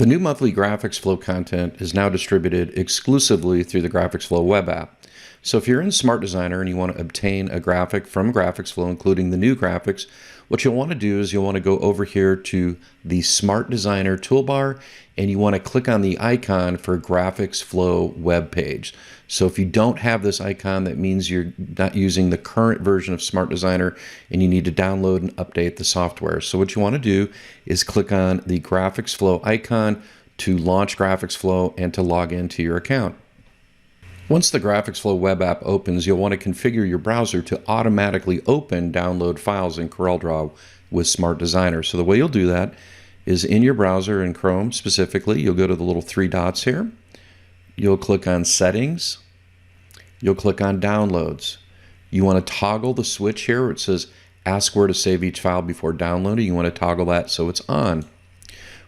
The new monthly GraphicsFlow content is now distributed exclusively through the GraphicsFlow web app. So if you're in Smart Designer and you want to obtain a graphic from GraphicsFlow, including the new graphics, what you'll want to do is you'll want to go over here to the Smart Designer toolbar and you want to click on the icon for GraphicsFlow web page. So if you don't have this icon, that means you're not using the current version of Smart Designer and you need to download and update the software. So what you want to do is click on the GraphicsFlow icon to launch GraphicsFlow and to log into your account. Once the GraphicsFlow web app opens, you'll want to configure your browser to automatically open download files in CorelDRAW with Smart Designer. So the way you'll do that is in your browser in Chrome specifically, you'll go to the little three dots here. You'll click on Settings. You'll click on Downloads. You want to toggle the switch here where it says Ask where to save each file before downloading. You want to toggle that so it's on.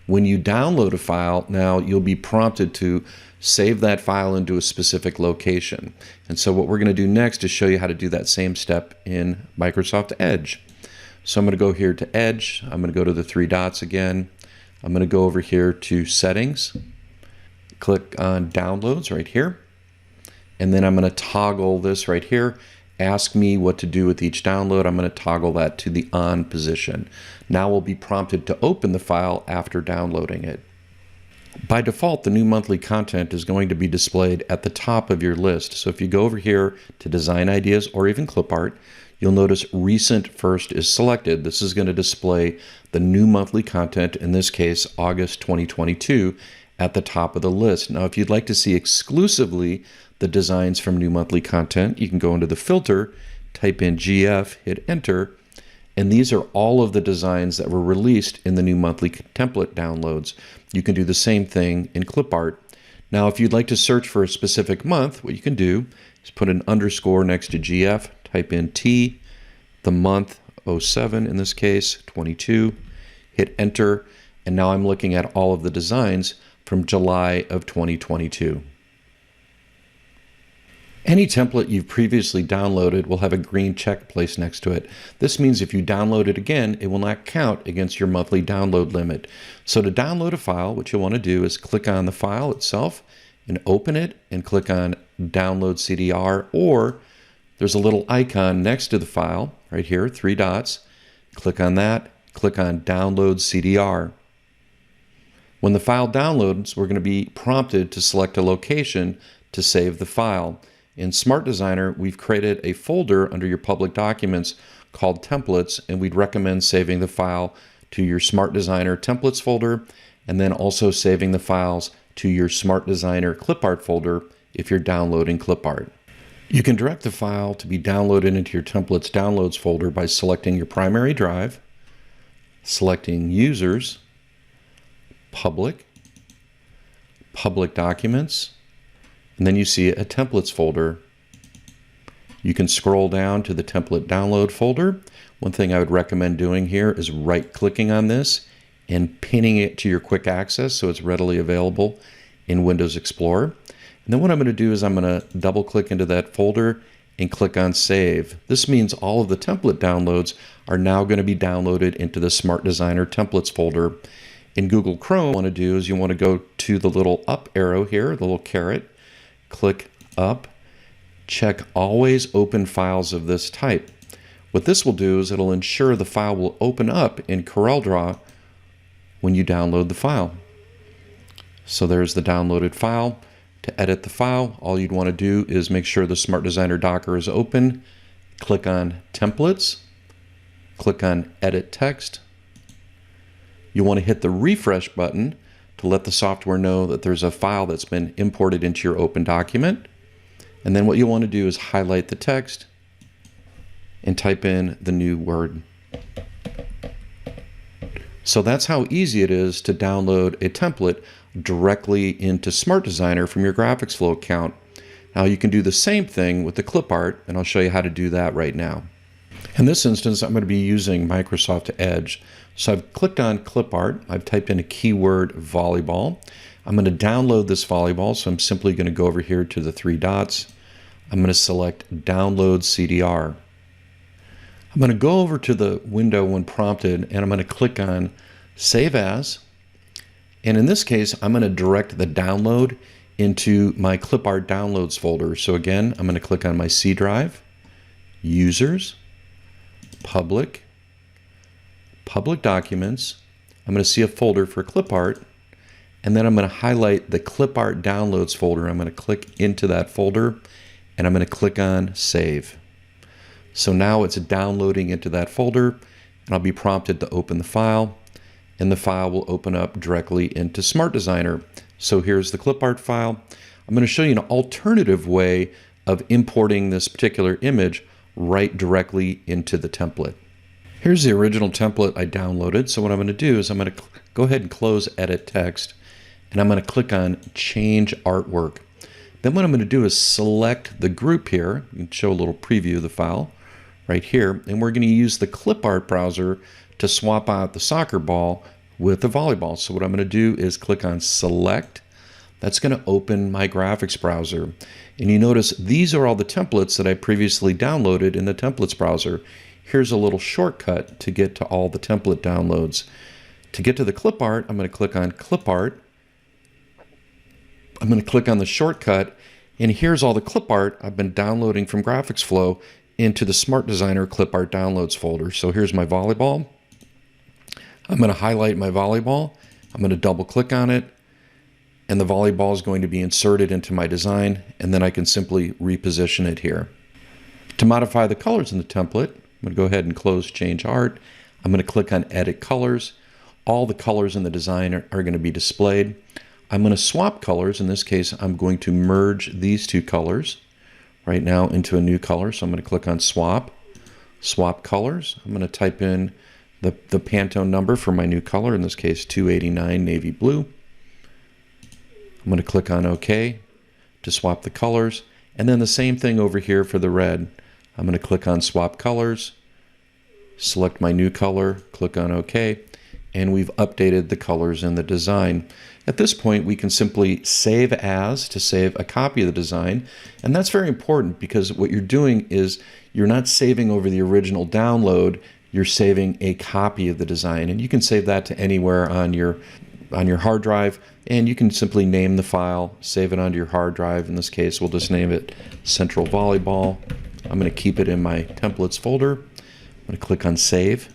When you download a file, now you'll be prompted to save that file into a specific location. And so what we're going to do next is show you how to do that same step in Microsoft Edge. So I'm going to go here to Edge. I'm going to go to the three dots again. I'm going to go over here to Settings. Click on Downloads right here. And then I'm going to toggle this right here. Ask me what to do with each download. I'm going to toggle that to the on position. Now we'll be prompted to open the file after downloading it. By default, the new monthly content is going to be displayed at the top of your list. So if you go over here to Design Ideas or even Clip Art, you'll notice Recent First is selected. This is going to display the new monthly content, in this case, August 2022, at the top of the list. Now, if you'd like to see exclusively the designs from new monthly content, you can go into the filter, type in GF, hit enter, and these are all of the designs that were released in the new monthly template downloads. You can do the same thing in Clip Art. Now, if you'd like to search for a specific month, what you can do is put an underscore next to GF, type in T, the month 07 in this case, 22, hit enter, and now I'm looking at all of the designs from July of 2022. Any template you've previously downloaded will have a green check placed next to it. This means if you download it again, it will not count against your monthly download limit. So to download a file, what you'll want to do is click on the file itself and open it and click on Download CDR, or there's a little icon next to the file right here, three dots. Click on that, click on Download CDR. When the file downloads, we're going to be prompted to select a location to save the file. In Smart Designer, we've created a folder under your public documents called Templates, and we'd recommend saving the file to your Smart Designer Templates folder, and then also saving the files to your Smart Designer Clip Art folder if you're downloading Clip Art. You can direct the file to be downloaded into your Templates Downloads folder by selecting your primary drive, selecting Users, Public, Public Documents, and then you see a templates folder. You can scroll down to the template download folder. One thing I would recommend doing here is right-clicking on this and pinning it to your quick access so it's readily available in Windows Explorer. And then what I'm going to do is I'm going to double-click into that folder and click on Save. This means all of the template downloads are now going to be downloaded into the Smart Designer Templates folder. In Google Chrome, what you want to do is you want to go to the little up arrow here, the little caret, click up, check always open files of this type. What this will do is it'll ensure the file will open up in CorelDRAW when you download the file. So there's the downloaded file. To edit the file, all you'd want to do is make sure the Smart Designer Docker is open, click on Templates, click on Edit Text. You want to hit the refresh button to let the software know that there's a file that's been imported into your open document. And then what you want to do is highlight the text and type in the new word. So that's how easy it is to download a template directly into Smart Designer from your GraphicsFlow account. Now you can do the same thing with the Clip Art, and I'll show you how to do that right now. In this instance, I'm going to be using Microsoft Edge. So I've clicked on Clip Art. I've typed in a keyword volleyball. I'm going to download this volleyball, so I'm simply going to go over here to the three dots. I'm going to select Download CDR. I'm going to go over to the window when prompted, and I'm going to click on Save As, And in this case, I'm going to direct the download into my clip art downloads folder. So again, I'm going to click on my C drive, users, public documents. I'm going to see a folder for clip art, and then I'm going to highlight the clip art downloads folder. I'm going to click into that folder, and I'm going to click on save. So now it's downloading into that folder, and I'll be prompted to open the file, and the file will open up directly into Smart Designer. So here's the clip art file. I'm going to show you an alternative way of importing this particular image right directly into the template. Here's the original template I downloaded. So what I'm going to do is I'm going to go ahead and close Edit Text, and I'm going to click on Change Artwork. Then what I'm going to do is select the group here. You can show a little preview of the file right here, and we're going to use the clip art browser to swap out the soccer ball with the volleyball. So what I'm going to do is click on Select. That's going to open my graphics browser. And you notice these are all the templates that I previously downloaded in the templates browser. Here's a little shortcut to get to all the template downloads. To get to the clip art, I'm going to click on Clip Art. I'm going to click on the shortcut, and here's all the clip art I've been downloading from GraphicsFlow into the Smart Designer clip art downloads folder. So here's my volleyball. I'm going to highlight my volleyball. I'm going to double click on it, and the volleyball is going to be inserted into my design, and then I can simply reposition it here. To modify the colors in the template, I'm going to go ahead and close Change Art. I'm going to click on Edit Colors. All the colors in the design are going to be displayed. I'm going to swap colors. In this case, I'm going to merge these two colors right now into a new color. So I'm going to click on Swap Colors. I'm going to type in the Pantone number for my new color, in this case 289 Navy Blue. I'm going to click on OK to swap the colors. And then the same thing over here for the red. I'm going to click on Swap Colors, select my new color, click on OK, and we've updated the colors in the design. At this point, we can simply save as to save a copy of the design. And that's very important, because what you're doing is you're not saving over the original download, you're saving a copy of the design. And you can save that to anywhere on your hard drive, and you can simply name the file, save it onto your hard drive. In this case, we'll just name it Central Volleyball. I'm going to keep it in my templates folder. I'm going to click on Save,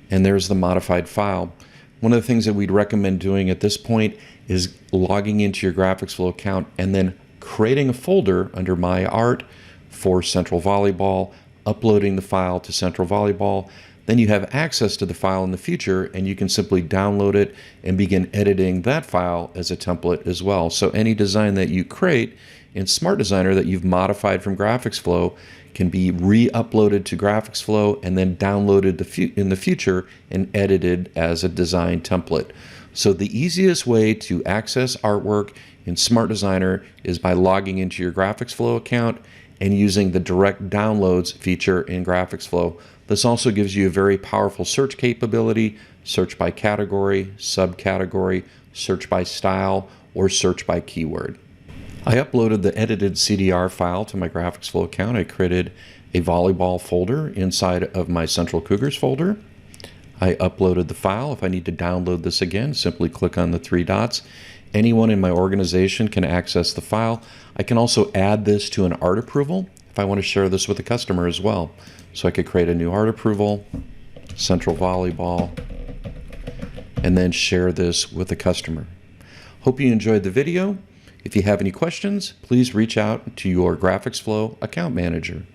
and there's the modified file. One of the things that we'd recommend doing at this point is logging into your GraphicsFlow account and then creating a folder under My Art for Central Volleyball, uploading the file to Central Volleyball. Then you have access to the file in the future, and you can simply download it and begin editing that file as a template as well. So any design that you create in Smart Designer that you've modified from GraphicsFlow can be re-uploaded to GraphicsFlow and then downloaded in the future and edited as a design template. So the easiest way to access artwork in Smart Designer is by logging into your GraphicsFlow account and using the direct downloads feature in GraphicsFlow. This also gives you a very powerful search capability: search by category, subcategory, search by style, or search by keyword. I uploaded the edited CDR file to my GraphicsFlow account. I created a volleyball folder inside of my Central Cougars folder. I uploaded the file. If I need to download this again, simply click on the three dots. Anyone in my organization can access the file. I can also add this to an art approval if I want to share this with a customer as well. So I could create a new art approval, Central Volleyball, and then share this with a customer. Hope you enjoyed the video. If you have any questions, please reach out to your GraphicsFlow account manager.